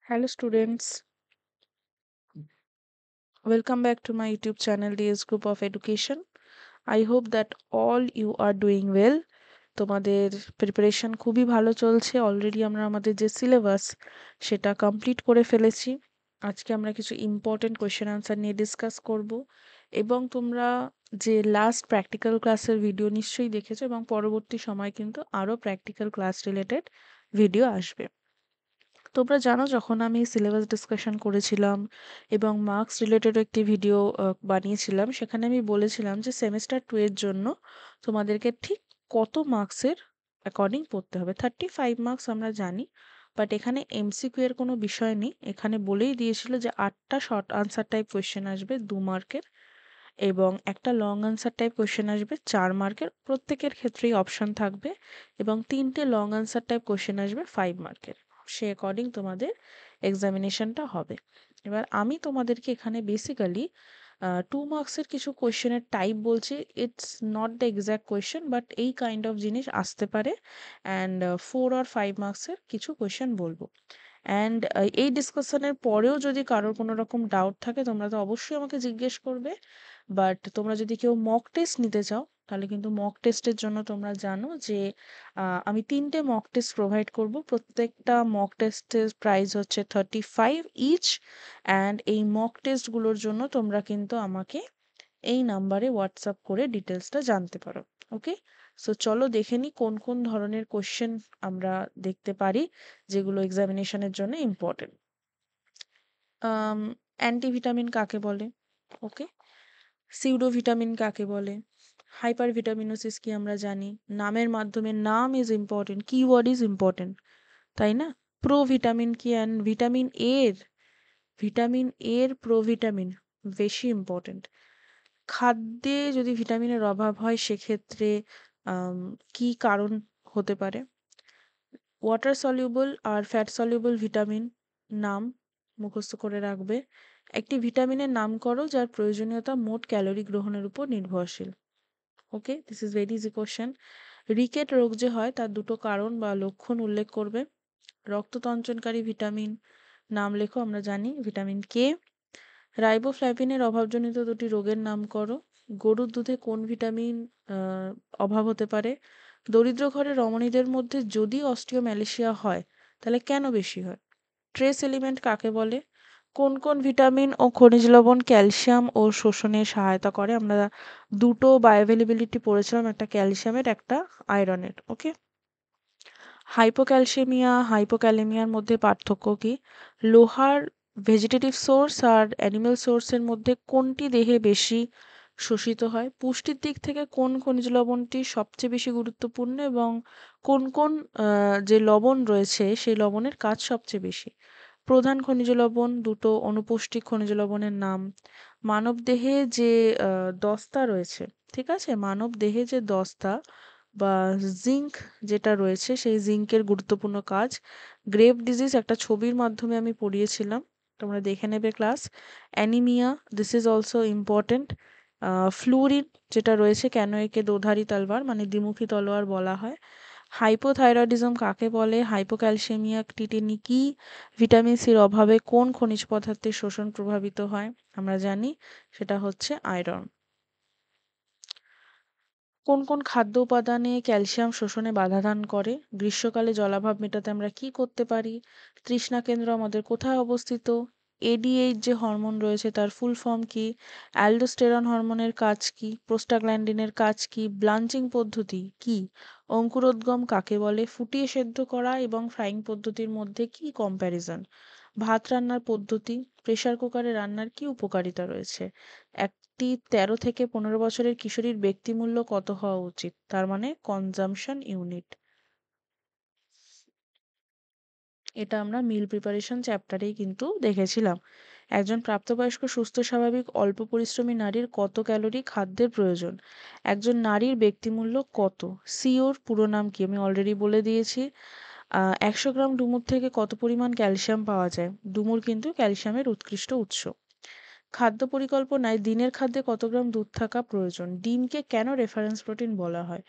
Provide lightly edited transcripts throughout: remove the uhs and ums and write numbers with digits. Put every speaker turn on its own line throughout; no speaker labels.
Hello, students. Welcome back to my YouTube channel, DS Group of Education. I hope that all you are doing well. তোমাদের preparation খুবই ভালো চলছে। Already আমরা আমাদের যে syllabus সেটা কমপ্লিট করে ফেলেছি। আজকে আমরা কিছু ইম্পর্টেন্ট কোয়েশ্চেন আনসার নিয়ে ডিসকাস করব এবং তোমরা যে লাস্ট প্র্যাকটিক্যাল ক্লাসের ভিডিও নিশ্চয়ই দেখেছো এবং পরবর্তী সময় কিন্তু আরও প্র্যাকটিক্যাল ক্লাস রিলেটেড ভিডিও আসবে। তোমরা জানো যখন আমি সিলেবাস ডিসকাশন করেছিলাম এবং মার্কস রিলেটেড একটি ভিডিও বানিয়েছিলাম, সেখানে আমি বলেছিলাম যে সেমেস্টার 2 এর জন্য তোমাদেরকে ঠিক কত মার্কসের অ্যাকর্ডিং পড়তে হবে। 35 মার্কস আমরা জানি, বাট এখানে এমসিকিউ এর কোনো বিষয় নেই। এখানে বলেই দিয়েছিল যে 8টা শর্ট আনসার টাইপ কোয়েশ্চেন আসবে 2 মার্কের এবং একটা লং আনসার টাইপ কোয়েশ্চেন আসবে 4 মার্কের। প্রত্যেকের ক্ষেত্রেই অপশন থাকবে এবং 3টে লং আনসার টাইপ কোয়েশ্চেন আসবে 5 মার্কের। সে অ্যাকর্ডিং তোমাদের এক্সামিনেশনটা হবে। এবার আমি তোমাদেরকে এখানে বেসিক্যালি 2 মার্কসের কিছু কোয়েশ্চেনের টাইপ বলছি। It's not the exact question, but এই কাইন্ড অফ জিনিস আসতে পারে। অ্যান্ড 4 আর 5 মার্কসের কিছু কোয়েশ্চেন বলবো। অ্যান্ড এই ডিসকাশনের পরেও যদি কারোর কোনো রকম ডাউট থাকে তোমরা তো অবশ্যই আমাকে জিজ্ঞেস করবে। বাট তোমরা যদি কেউ মক টেস্ট নিতে চাও তাহলে কিন্তু মক টেস্টের জন্য তোমরা জানো যে আমি 3টে মক টেস্ট প্রোভাইড করব। প্রত্যেকটা মক টেস্টের প্রাইস হচ্ছে 35 ইচ। অ্যান্ড এই মক টেস্টগুলোর জন্য তোমরা কিন্তু আমাকে এই নাম্বারে হোয়াটসঅ্যাপ করে ডিটেলসটা জানতে পারো। ওকে, সো চলো দেখে নিই কোন কোন ধরনের কোশ্চেন আমরা দেখতে পারি যেগুলো এক্সামিনেশনের জন্য ইম্পর্টেন্ট। অ্যান্টিভিটামিন কাকে বলে? ওকে, সিউডোভিটামিন কাকে বলে? হাইপার ভিটামিনোসিস কি আমরা জানি। নামের মাধ্যমে নাম is important, keyword is important, তাই না? প্রোভিটামিন কি? অ্যান্ড ভিটামিন এর প্রোভিটামিন বেশি ইম্পর্টেন্ট। খাদ্যে যদি ভিটামিনের অভাব হয় সেক্ষেত্রে কি কারণ হতে পারে? ওয়াটার সলিউবল আর ফ্যাট সলিউবল ভিটামিন নাম মুখস্থ করে রাখবে। একটি ভিটামিনের নাম করো যার প্রয়োজনীয়তা মোট ক্যালোরি গ্রহণের উপর নির্ভরশীল। Okay, this is very easy question. Rickets রোগ যে হয় তার দুটো কারণ বা লক্ষণ উল্লেখ করবে। রক্ততঞ্চনকারী ভিটামিন নাম লেখো, আমরা জানি ভিটামিন কে। রাইবোফ্ল্যাভিনের অভাবজনিত দুটি রোগের নাম করো। গরুর দুধে কোন ভিটামিন অভাব হতে পারে? দরিদ্র ঘরের রমণীদের মধ্যে যদি অস্টিওম্যালেশিয়া হয় তাহলে কেন বেশি হয়? ট্রেস এলিমেন্ট কাকে বলে? কোন কোন ভিটামিন ও খনিজ লবণ ক্যালসিয়াম ও শোষণে সহায়তা করে? আমরা দুটো বায়োঅ্যাভেলেবিলিটি পড়েছিলাম, একটা ক্যালসিয়ামের একটা আয়রনের। ওকে, হাইপোক্যালসেমিয়া হাইপোক্যালেমিয়ার মধ্যে পার্থক্য কি? লোহার ভেজিটেটিভ সোর্স আর অ্যানিমেল সোর্সের মধ্যে কোনটি দেহে বেশি শোষিত হয়? পুষ্টির দিক থেকে কোন খনিজ লবণটি সবচেয়ে বেশি গুরুত্বপূর্ণ এবং কোন কোন যে লবণ রয়েছে সেই লবণের কাজ সবচেয়ে বেশি? প্রধান খনিজ লবণ দুটো অনুপৌষ্টিক খনিজ লবণের নাম। মানবদেহে যে দস্তা রয়েছে, ঠিক আছে, মানব দেহে যে দস্তা বা জিঙ্ক যেটা রয়েছে সেই জিঙ্কের গুরুত্বপূর্ণ কাজ। গ্রেভ ডিজিজ একটা ছবির মাধ্যমে আমি পড়িয়েছিলাম, তোমরা দেখে নেবে class. Anaemia, this is also important. Fluorine যেটা রয়েছে, কেন একে দোধারি তলোয়ার মানে দ্বিমুখী তলোয়ার বলা হয়? হাইপোথাইরয়েডিজম কাকে বলে? হাইপোক্যালসেমিয়া টিটেনি কি? ভিটামিন সির অভাবে কোন খনিজ পদার্থের শোষণ প্রভাবিত হয়? আমরা জানি সেটা হচ্ছে আয়রন। কোন কোন খাদ্য উপাদানে ক্যালসিয়াম শোষণে বাধা দান করে? গ্রীষ্মকালে জলাভাব মেটাতে আমরা কি করতে পারি? তৃষ্ণা কেন্দ্র আমাদের কোথায় অবস্থিত? এডিএইচ যে হরমোন রয়েছে তার ফুল ফর্ম কি? অ্যালডোস্টেরন হরমোনের কাজ কি? প্রোস্টাগ্ল্যান্ডিনের কাজ কি? ব্লাঞ্চিং পদ্ধতি কি? অঙ্কুরোদ্গম কাকে বলে? ফুটিয়ে সেদ্ধ করা এবং ফ্রাইং পদ্ধতির মধ্যে কি কম্প্যারিজন? ভাত রান্নার পদ্ধতি, প্রেসার কুকারে রান্নার কি উপকারিতা রয়েছে? একটি 13 থেকে 15 বছরের কিশোরীর ব্যক্তিমূল্য কত হওয়া উচিত? তার মানে কনজাম্পশন ইউনিট। এটা আমরা মিল প্রিপারেশন চ্যাপ্টারেই কিন্তু দেখেছিলাম। একজন প্রাপ্তবয়স্ক সুস্থ স্বাভাবিক অল্প পরিশ্রমী নারীর কত ক্যালোরি খাদ্যের প্রয়োজন? একজন নারীর ব্যক্তিমূল্য কত? সিওর পুরো নাম কি? আমি অলরেডি বলে দিয়েছি। 100 গ্রাম ডুমুর থেকে কত পরিমাণ ক্যালসিয়াম পাওয়া যায়? ডুমুর কিন্তু ক্যালসিয়ামের উৎকৃষ্ট উৎস। খাদ্য পরিকল্পনায় দিনের খাদ্যে কত গ্রাম দুধ থাকা প্রয়োজন? ডিমকে কেন রেফারেন্স প্রোটিন বলা হয়?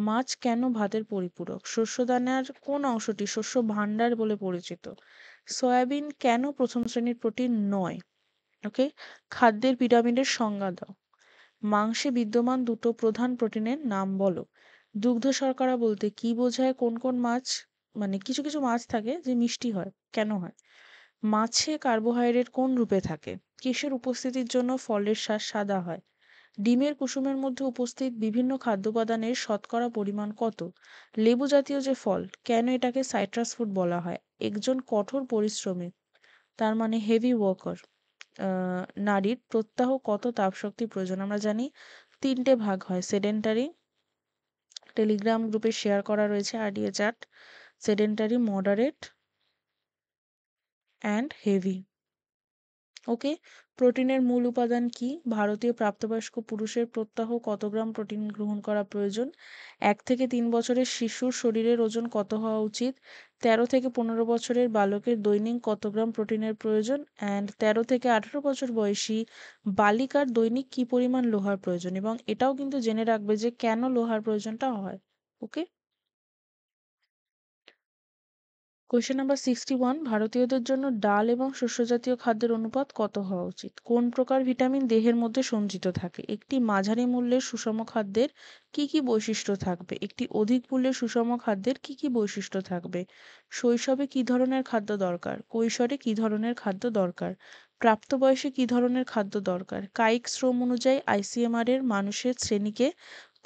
মাছ কেন ভাতের পরিপূরক? শস্যদানার কোন অংশটি শস্য ভাণ্ডার বলে পরিচিত? সয়াবিন কেন প্রথম শ্রেণীর প্রোটিন নয়? ওকে, খাদ্যের পিরামিডের সংজ্ঞা দাও। মাংসে বিদ্যমান দুটো প্রধান প্রোটিনের নাম বলো। দুগ্ধ শর্করা বলতে কি বোঝায়? কোন কোন মাছ, মানে কিছু কিছু মাছ থাকে যে মিষ্টি হয়, কেন হয়? মাছে কার্বোহাইড্রেট কোন রূপে থাকে? কিসের উপস্থিতির জন্য ফলের শ্বাস সাদা হয়? ডিমের কুসুমের মধ্যে উপস্থিত বিভিন্ন খাদ্য উপাদানের শতকরা পরিমাণ কত? লেবু জাতীয় যে ফল, কেন এটাকে সাইট্রাস ফ্রুট বলা হয়? একজন কঠোর পরিশ্রমী, তার মানে হেভি ওয়ার্কার, নারীর প্রত্যাহ কত তাপশক্তি প্রয়োজন? আমরা জানি তিনটে ভাগ হয়: সেডেন্টারি, টেলিগ্রাম গ্রুপে শেয়ার করা রয়েছে RDA chart, sedentary, moderate and heavy. Okay, প্রোটিনের মূল উপাদান কি? ভারতীয় প্রাপ্তবয়স্ক পুরুষের প্রত্যাহ কত গ্রাম প্রোটিন গ্রহণ করা প্রয়োজন? 1 থেকে 3 বছরের শিশুর শরীরের ওজন কত হওয়া উচিত? 13 থেকে 15 বছরের বালকের দৈনিক কত গ্রাম প্রোটিনের প্রয়োজন? অ্যান্ড 13 থেকে 18 বছর বয়সী বালিকার দৈনিক কি পরিমাণ লোহার প্রয়োজন? এবং এটাও কিন্তু জেনে রাখবে যে কেন লোহার প্রয়োজনটা হয়। ওকে, কোয়েশ্চেন নাম্বার 61, ভারতীয়দের জন্য ডাল এবং শস্যজাতীয় খাদ্যের অনুপাত কত হওয়া উচিত? কোন প্রকার ভিটামিন দেহের মধ্যে সঞ্চিত থাকে? একটি মাঝারি মূল্যের সুষম খাদ্যের কি কি বৈশিষ্ট্য থাকবে? একটি অধিক মূল্যের সুষম খাদ্যের কি কি বৈশিষ্ট্য থাকবে? শৈশবে কি ধরনের খাদ্য দরকার? কৈশোরে কি ধরনের খাদ্য দরকার? প্রাপ্তবয়সে কি ধরনের খাদ্য দরকার? কায়িক শ্রম অনুযায়ী আইসিএমআর এর মানুষের শ্রেণীকে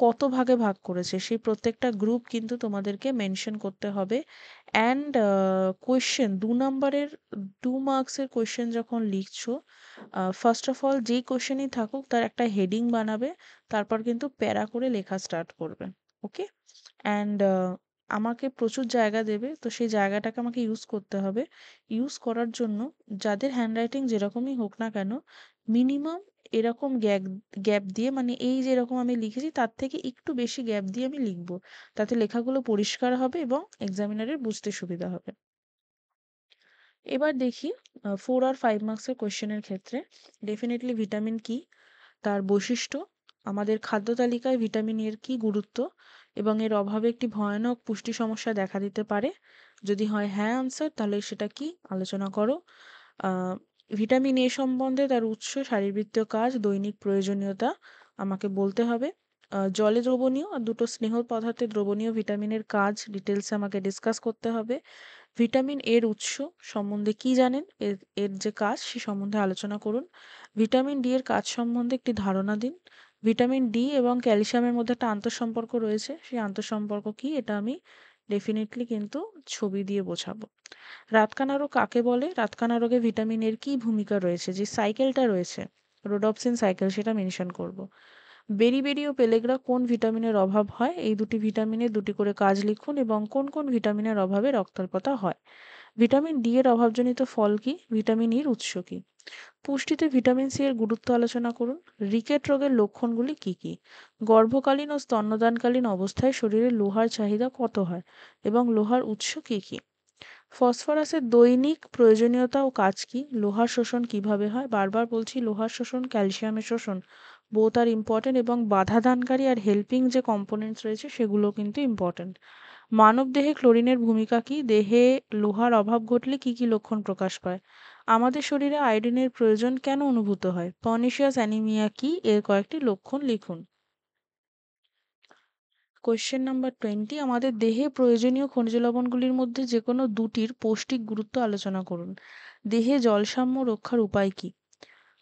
কত ভাগে ভাগ করেছে? সেই প্রত্যেকটা গ্রুপ কিন্তু তোমাদেরকে মেনশন করতে হবে। অ্যান্ড কোয়েশ্চেন 2 নম্বরের 2 মার্কসের কোয়েশ্চেন যখন লিখছো, ফার্স্ট অফ অল যেই কোয়েশ্চেনই থাকুক তার একটা হেডিং বানাবে, তারপর কিন্তু প্যারা করে লেখা স্টার্ট করবে। ওকে, অ্যান্ড আমাকে প্রচুর জায়গা দেবে, তো সেই জায়গাটাকে আমাকে ইউজ করতে হবে। ইউজ করার জন্য যাদের হ্যান্ডরাইটিং যেরকমই হোক না কেন, মিনিমাম এরকম গ্যাপ দিয়ে, মানে এই যে এরকম আমি লিখেছি তার থেকে একটু বেশি গ্যাপ দিয়ে আমি লিখবো, তাতে লেখাগুলো পরিষ্কার হবে এবং এক্সামিনারের বুঝতে সুবিধা হবে। এবার দেখি 4 আর 5 মার্কসের কোয়েশ্চেনের ক্ষেত্রে ডেফিনেটলি ভিটামিন কি, তার বৈশিষ্ট্য, আমাদের খাদ্য তালিকায় ভিটামিন এর কি গুরুত্ব এবং এর অভাবে একটি ভয়ানক পুষ্টি সমস্যা দেখা দিতে পারে। যদি হয় হ্যাঁ আনসার, তাহলে সেটা কি আলোচনা করো। আহ, ভিটামিন এ সম্বন্ধে তার উৎস, শারীরবৃত্তীয় কাজ, দৈনিক প্রয়োজনীয়তা আমাকে বলতে হবে। জলে দ্রবণীয় আর দুটো স্নেহ পদার্থে দ্রবণীয় ভিটামিনের কাজ ডিটেলসে আমাকে ডিসকাস করতে হবে। ভিটামিন এর উৎস সম্বন্ধে কি জানেন, এর এর যে কাজ সে সম্বন্ধে আলোচনা করুন। ভিটামিন ডি এর কাজ সম্বন্ধে একটি ধারণা দিন। ভিটামিন ডি এবং ক্যালসিয়ামের মধ্যে একটা আন্তঃসম্পর্ক রয়েছে, সেই আন্তঃসম্পর্ক কি এটা আমি ডেফিনেটলি কিন্তু ছবি দিয়ে বোঝাবো। রাতকানা রোগ কাকে বলে? রাতকানা রোগে ভিটামিন এর কি ভূমিকা রয়েছে, যে সাইকেলটা রয়েছে রোডপসিন সাইকেল, সেটা মেনশন করব। বেরি ও পেলেগ্রা কোন ভিটামিনের অভাব হয়? এই দুটি ভিটামিনের দুটি করে কাজ লিখুন এবং কোন কোন ভিটামিনের অভাবে রক্তাল্পতা হয়। ভিটামিন ডি এর অভাবজনিত ফল কি? ভিটামিন ইর উৎস কি? পুষ্টিতে ভিটামিন সি এর গুরুত্ব আলোচনা করুন। রিকেট রোগের লক্ষণগুলি কি কি? গর্ভকালীন ও স্তন্যদানকালীন অবস্থায় শরীরে লোহার চাহিদা কত হয় এবং লোহার উৎস কি কি? ফসফরাসের দৈনিক প্রয়োজনীয়তা ও কাজ কি? লোহার শোষণ কিভাবে হয়? বারবার বলছি, লোহার শোষণ, ক্যালসিয়ামের শোষণ বোথ আর ইম্পর্টেন্ট, এবং বাধাদানকারী আর হেল্পিং যে কম্পোনেন্টস রয়েছে সেগুলো কিন্তু ইম্পর্টেন্ট। মানবদেহে ক্লোরিনের ভূমিকা কি? দেহে লোহার অভাব ঘটলে কি কি লক্ষণ প্রকাশ পায়? আমাদের শরীরে আয়োডিনের প্রয়োজন কেন অনুভূত হয়? পার্নিশিয়াস অ্যানিমিয়া কি? এর কয়েকটি লক্ষণ লিখুন। কোয়েশ্চেন নাম্বার 20, আমাদের দেহে প্রয়োজনীয় খনিজ লবণগুলির মধ্যে যে কোনো দুটির পৌষ্টিক গুরুত্ব আলোচনা করুন। দেহে জলসাম্য রক্ষার উপায় কি?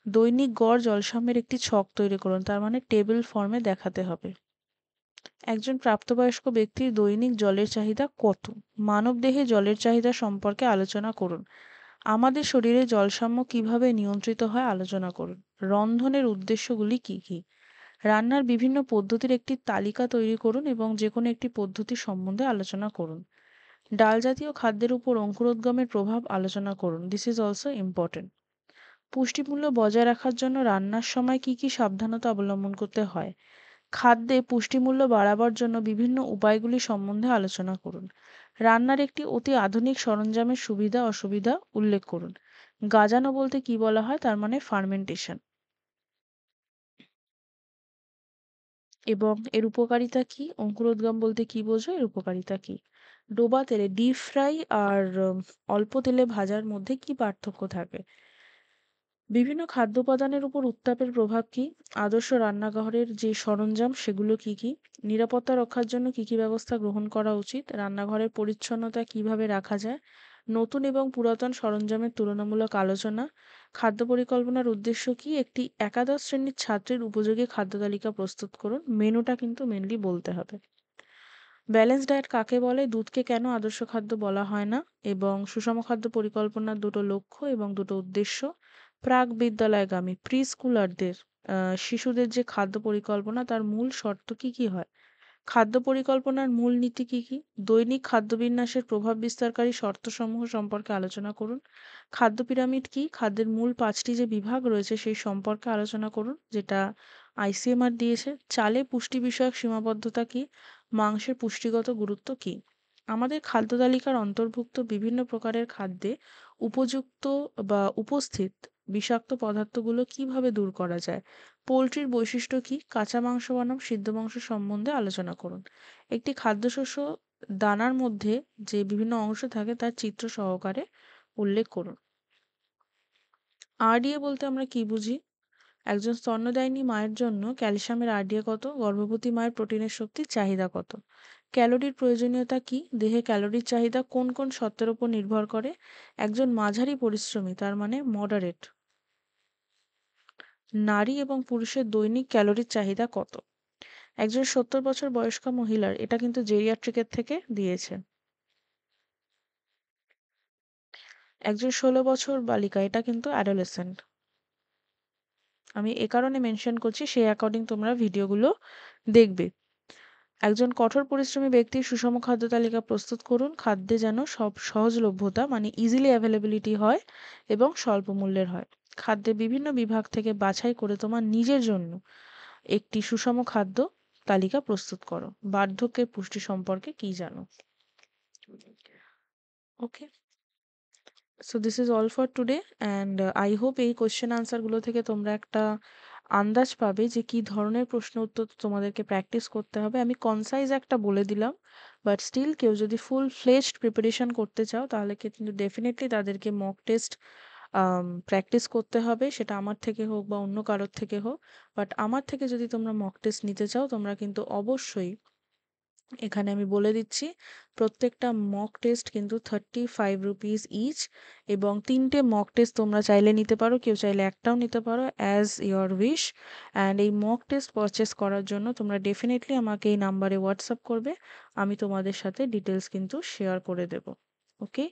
দৈনিক গড় জলসাম্যের একটি ছক তৈরি করুন, তার মানে টেবিল ফর্মে দেখাতে হবে। একজন প্রাপ্তবয়স্ক ব্যক্তির দৈনিক জলের চাহিদা কত? মানবদেহে জলের চাহিদা সম্পর্কে আলোচনা করুন। আমাদের শরীরে জলসাম্য কিভাবে নিয়ন্ত্রিত হয় আলোচনা করুন। রন্ধনের উদ্দেশ্যগুলি কি কি? রান্নার বিভিন্ন পদ্ধতির একটি তালিকা তৈরি করুন এবং যে কোনো একটি পদ্ধতি সম্বন্ধে আলোচনা করুন। ডাল জাতীয় খাদ্যের উপর অঙ্কুরোদ্গমের প্রভাব আলোচনা করুন। This is also important. পুষ্টিমূল্য বজায় রাখার জন্য রান্নার সময় কি কি সাবধানতা অবলম্বন করতে হয়? খাদ্যে পুষ্টিমূল্য বাড়াবার জন্য বিভিন্ন উপায়গুলি সম্বন্ধে আলোচনা করুন। রান্নার একটি অতি আধুনিক সরঞ্জামের সুবিধা অসুবিধা উল্লেখ করুন। গাজানো বলতে কি বলা হয়, তার মানে ফার্মেন্টেশন, এবং এর উপকারিতা কি? অঙ্কুরোদ্গম বলতে কি বোঝো, এর উপকারিতা কি? ডোবা তেলে ডিপ ফ্রাই আর অল্প তেলে ভাজার মধ্যে কি পার্থক্য থাকে? বিভিন্ন খাদ্য উপাদানের উপর উত্তাপের প্রভাব কি? আদর্শ রান্নাঘরের যে সরঞ্জাম সেগুলো কি কি? নিরাপত্তা রক্ষার জন্য কি কি ব্যবস্থা গ্রহণ করা উচিত? রান্নাঘরের পরিচ্ছন্নতা কিভাবে রাখা যায়? নতুন এবং পুরাতন সরঞ্জামের তুলনামূলক আলোচনা। খাদ্য পরিকল্পনার উদ্দেশ্য কি? একটি একাদশ শ্রেণীর ছাত্রের উপযোগী খাদ্য তালিকা প্রস্তুত করুন। মেনুটা কিন্তু মেনলি বলতে হবে। ব্যালেন্স ডায়েট কাকে বলে? দুধকে কেন আদর্শ খাদ্য বলা হয় না? এবং সুষম খাদ্য পরিকল্পনার দুটো লক্ষ্য এবং দুটো উদ্দেশ্য। প্রাক বিদ্যালয়গামী প্রি স্কুলারদের শিশুদের যে খাদ্য পরিকল্পনা তার মূল শর্ত কি কি হয়? খাদ্য পরিকল্পনার মূল নীতি কি কি? দৈনিক খাদ্যবিন্যাসের প্রভাব বিস্তারকারী শর্তসমূহ সম্পর্কে আলোচনা করুন। খাদ্য পিরামিড কি? খাদ্যের মূল ৫টি যে বিভাগ রয়েছে সেই সম্পর্কে আলোচনা করুন, যেটা আইসিএমআর দিয়েছে। চালে পুষ্টি বিষয়ক সীমাবদ্ধতা কি? মাংসের পুষ্টিগত গুরুত্ব কি? আমাদের খাদ্য তালিকার অন্তর্ভুক্ত বিভিন্ন প্রকারের খাদ্যে উপযুক্ত বা উপস্থিত বিষাক্ত পদার্থগুলো কিভাবে দূর করা যায়? পোল্ট্রির বৈশিষ্ট্য কি? কাঁচা মাংস বনাম সিদ্ধ মাংস সম্বন্ধে আলোচনা করুন। একটি খাদ্যশস্য দানার মধ্যে যে বিভিন্ন অংশ থাকে তার চিত্র সহকারে উল্লেখ করুন। আরডিএ বলতে আমরা কি বুঝি? একজন স্তন্যদায়িনী মায়ের জন্য ক্যালসিয়ামের আরডিএ কত? গর্ভবতী মায়ের প্রোটিনের শক্তির চাহিদা কত? ক্যালোরির প্রয়োজনীয়তা কি? দেহে ক্যালোরির চাহিদা কোন কোন শর্তের উপর নির্ভর করে? একজন মাঝারি পরিশ্রমী তার মানে মডারেট নারী এবং পুরুষের দৈনিক ক্যালোরির চাহিদা কত? একজন ৭০ বছর বয়স্কা মহিলার, এটা কিন্তু জেরিয়াট্রিকের থেকে দিয়েছে। একজন ১৬ বছর বালিকা, এটা কিন্তু অ্যাডোলেসেন্ট। আমি এ কারণে মেনশন করছি, সেই অ্যাকর্ডিং তোমরা ভিডিওগুলো দেখবে। একজন কঠোর পরিশ্রমী ব্যক্তির সুষম খাদ্য তালিকা প্রস্তুত করুন। খাদ্যে যেন সব সহজলভ্যতা মানে ইজিলি অ্যাভেলেবিলিটি হয় এবং স্বল্প মূল্যের হয়। খাদ্যের বিভিন্ন বিভাগ থেকে বাছাই করে তোমার নিজের জন্য একটি সুষম খাদ্য তালিকা প্রস্তুত করো। বার্ধক্যের পুষ্টি সম্পর্কে কি জানো? Okay, so this is all for today and I hope এই কোয়েশ্চেন আনসারগুলো থেকে তোমরা একটা আন্দাজ পাবে যে কি ধরনের প্রশ্ন উত্তর তোমাদেরকে প্র্যাকটিস করতে হবে। আমি কনসাইজ একটা বলে দিলাম, বাট স্টিল কেউ যদি ফুল ফ্লেজড প্রিপারেশন করতে চাও তাহলে কিন্তু ডেফিনেটলি তাদেরকে মক টেস্ট প্র্যাকটিস করতে হবে, সেটা আমার থেকে হোক বা অন্য কারোর থেকে হোক। বাট আমার থেকে যদি তোমরা মক টেস্ট নিতে চাও তোমরা কিন্তু অবশ্যই, এখানে আমি বলে দিচ্ছি, প্রত্যেকটা মক টেস্ট কিন্তু 35 রুপিস ইচ, এবং 3টে মক টেস্ট তোমরা চাইলে নিতে পারো, কেউ চাইলে একটাও নিতে পারো, অ্যাজ ইয়োর উইশ। অ্যান্ড এই মক টেস্ট পারচেস করার জন্য তোমরা ডেফিনেটলি আমাকে এই নাম্বারে হোয়াটসঅ্যাপ করবে, আমি তোমাদের সাথে ডিটেলস কিন্তু শেয়ার করে দেবো। ওকে,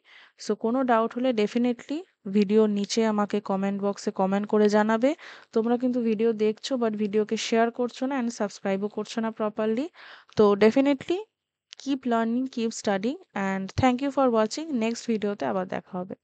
সো কোনো ডাউট হলে ডেফিনেটলি ভিডিওর নিচে আমাকে কমেন্ট বক্সে কমেন্ট করে জানাবে। তোমরা কিন্তু ভিডিও দেখছো বাট ভিডিওকে শেয়ার করছো না অ্যান্ড সাবস্ক্রাইবও করছো না প্রপারলি। তো definitely keep learning, keep studying, and thank you for watching. Next ভিডিওতে আবার দেখা হবে।